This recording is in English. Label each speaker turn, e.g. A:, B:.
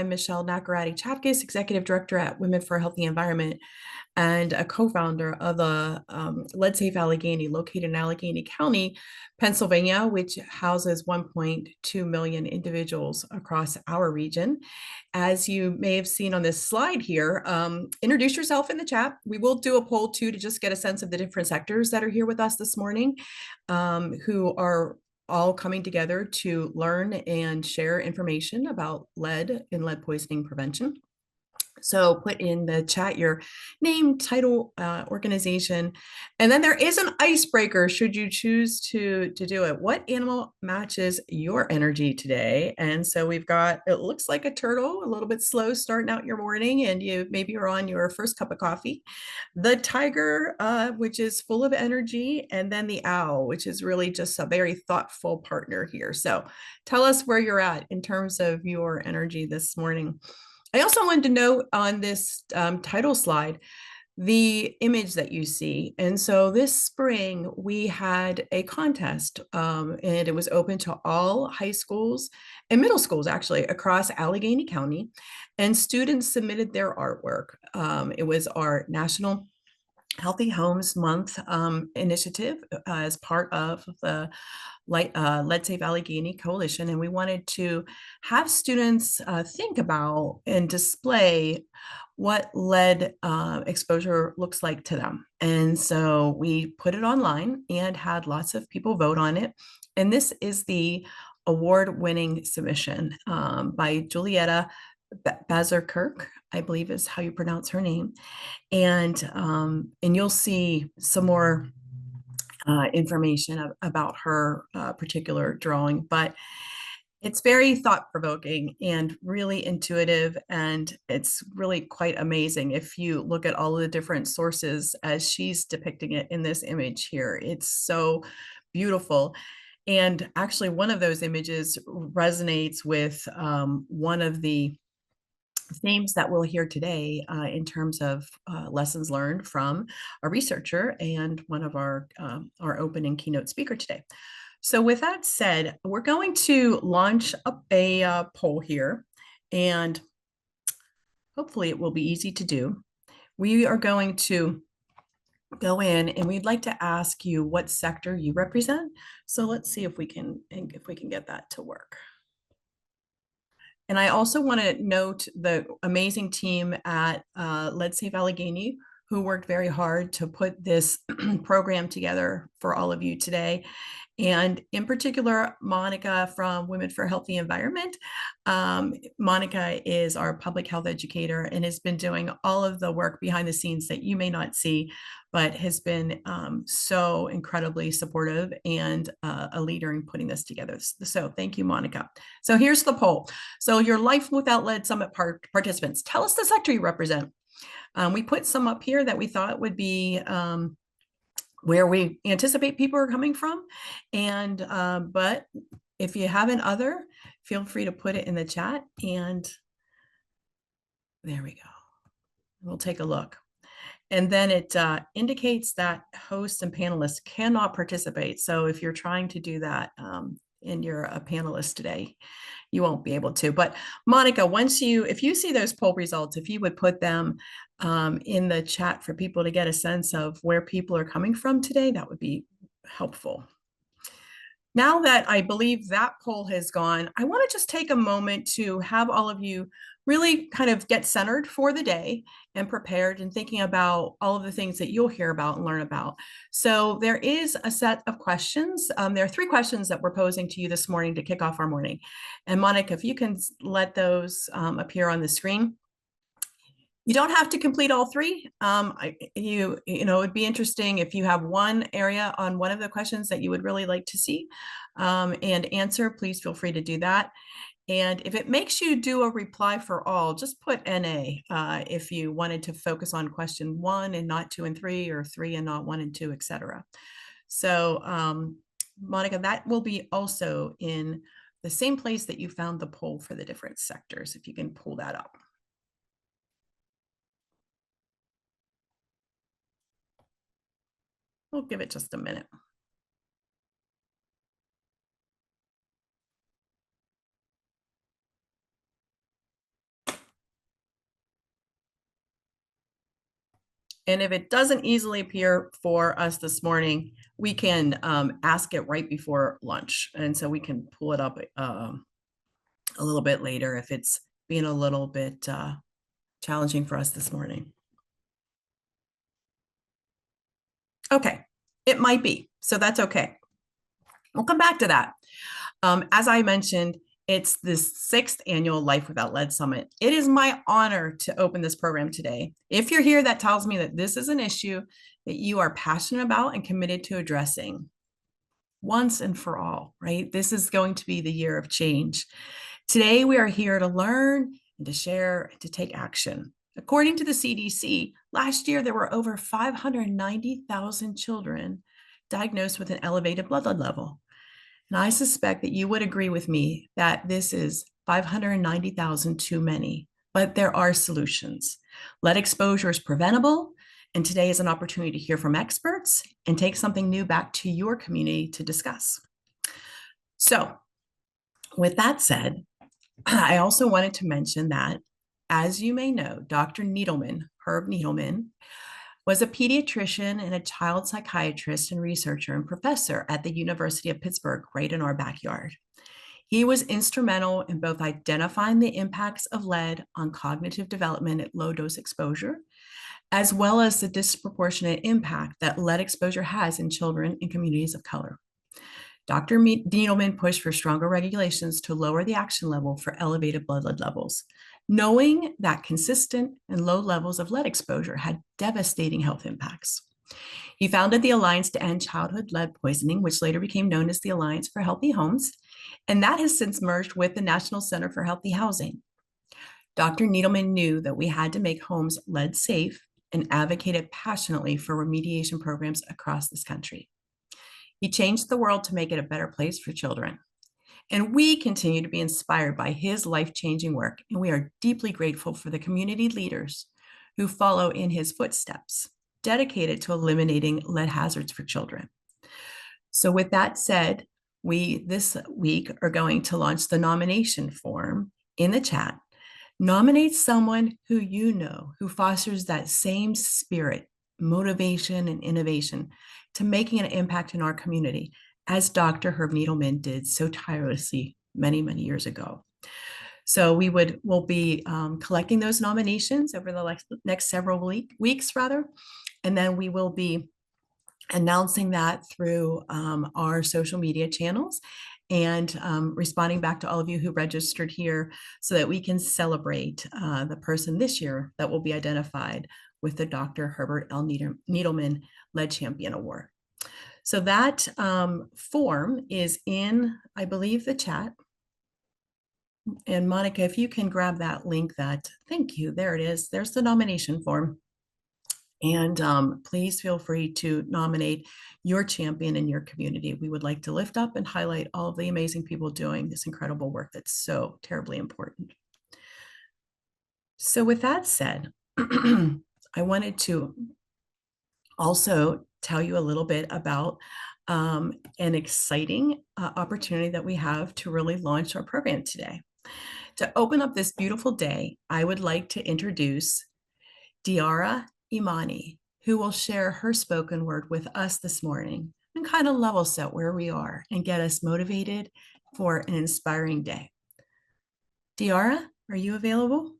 A: I'm Michelle Naccarati-Chapkis, Executive Director at Women for a Healthy Environment and a co-founder of the Lead Safe Allegheny, located in Allegheny County, Pennsylvania, which houses 1.2 million individuals across our region. As you may have seen on this slide here, introduce yourself in the chat. We will do a poll too to just get a sense of the different sectors that are here with us this morning, who are all coming together to learn and share information about lead and lead poisoning prevention. So put in the chat your name, title, organization, and then there is an icebreaker should you choose to do it. What animal matches your energy today? And so we've got, it looks like a turtle, a little bit slow starting out your morning, and you maybe you're on your first cup of coffee. The tiger, which is full of energy, and then the owl, which is really just a very thoughtful partner here. So tell us where you're at in terms of your energy this morning. I also wanted to note on this title slide, the image that you see. And so this spring, we had a contest, and it was open to all high schools and middle schools, actually, across Allegheny County. And students submitted their artwork. It was our National Healthy Homes Month initiative as part of the Lead Safe Allegheny Coalition. And we wanted to have students think about and display what lead exposure looks like to them. And so we put it online and had lots of people vote on it. And this is the award-winning submission by Julietta Bazerkirk, I believe is how you pronounce her name. And you'll see some more information about her particular drawing, but it's very thought-provoking and really intuitive, and it's really quite amazing if you look at all of the different sources as she's depicting it in this image here. It's so beautiful. And actually, one of those images resonates with one of the themes that we'll hear today in terms of lessons learned from a researcher and one of our opening keynote speaker today. So with that said, we're going to launch up a poll here, and hopefully it will be easy to do. We are going to go in and we'd like to ask you what sector you represent. So let's see if we can get that to work. And I also want to note the amazing team at Lead Safe Allegheny, who worked very hard to put this program together for all of you today. And in particular, Monica from Women for a Healthy Environment. Monica is our public health educator and has been doing all of the work behind the scenes that you may not see, but has been so incredibly supportive and a leader in putting this together. So thank you, Monica. So here's the poll. So your Life Without Lead Summit participants, tell us the sector you represent. We put some up here that we thought would be where we anticipate people are coming from. And but if you have an other, feel free to put it in the chat. And there we go. We'll take a look. And then it indicates that hosts and panelists cannot participate. So if you're trying to do that and you're a panelist today, you won't be able to. But Monica, if you see those poll results, if you would put them in the chat for people to get a sense of where people are coming from today, that would be helpful. Now that I believe that poll has gone, I want to just take a moment to have all of you really kind of get centered for the day and prepared and thinking about all of the things that you'll hear about and learn about. So there is a set of questions. There are 3 questions that we're posing to you this morning to kick off our morning. And Monica, if you can let those appear on the screen. You don't have to complete all 3. You know, it'd be interesting if you have one area on one of the questions that you would really like to see and answer, please feel free to do that. And if it makes you do a reply for all, just put NA if you wanted to focus on question 1 and not 2 and 3, or 3 and not 1 and 2, etc. So Monica, that will be also in the same place that you found the poll for the different sectors, if you can pull that up. We'll give it just a minute. And if it doesn't easily appear for us this morning, we can ask it right before lunch. And so we can pull it up a little bit later if it's being a little bit challenging for us this morning. Okay, it might be, so that's okay. We'll come back to that. As I mentioned, it's this 6th annual Life Without Lead Summit. It is my honor to open this program today. If you're here, that tells me that this is an issue that you are passionate about and committed to addressing once and for all, right? This is going to be the year of change. Today, we are here to learn and to share and to take action. According to the CDC, last year there were over 590,000 children diagnosed with an elevated blood lead level. And I suspect that you would agree with me that this is 590,000 too many, but there are solutions. Lead exposure is preventable, and today is an opportunity to hear from experts and take something new back to your community to discuss. So, with that said, I also wanted to mention that, as you may know, Dr. Needleman, Herb Needleman, was a pediatrician and a child psychiatrist and researcher and professor at the University of Pittsburgh, right in our backyard. He was instrumental in both identifying the impacts of lead on cognitive development at low dose exposure, as well as the disproportionate impact that lead exposure has in children in communities of color. Dr. Needleman pushed for stronger regulations to lower the action level for elevated blood lead levels, knowing that consistent and low levels of lead exposure had devastating health impacts. He founded the Alliance to End Childhood Lead Poisoning, which later became known as the Alliance for Healthy Homes, and that has since merged with the National Center for Healthy Housing. Dr. Needleman knew that we had to make homes lead safe and advocated passionately for remediation programs across this country. He changed the world to make it a better place for children. And we continue to be inspired by his life-changing work, and we are deeply grateful for the community leaders who follow in his footsteps, dedicated to eliminating lead hazards for children. So with that said, we this week are going to launch the nomination form in the chat. Nominate someone who you know, who fosters that same spirit, motivation, and innovation to making an impact in our community, as Dr. Herb Needleman did so tirelessly many, many years ago. So we'll be collecting those nominations over the next several weeks, and then we will be announcing that through our social media channels and responding back to all of you who registered here so that we can celebrate the person this year that will be identified with the Dr. Herbert L. Needleman Lead Champion Award. So that form is in, I believe, the chat. And Monica, if you can grab that link, thank you, there it is. There's the nomination form. And please feel free to nominate your champion in your community. We would like to lift up and highlight all of the amazing people doing this incredible work that's so terribly important. So with that said, I wanted to also tell you a little bit about an exciting opportunity that we have to really launch our program today. To open up this beautiful day, I would like to introduce Diara Imani, who will share her spoken word with us this morning and kind of level set where we are and get us motivated for an inspiring day. Diara, are you available?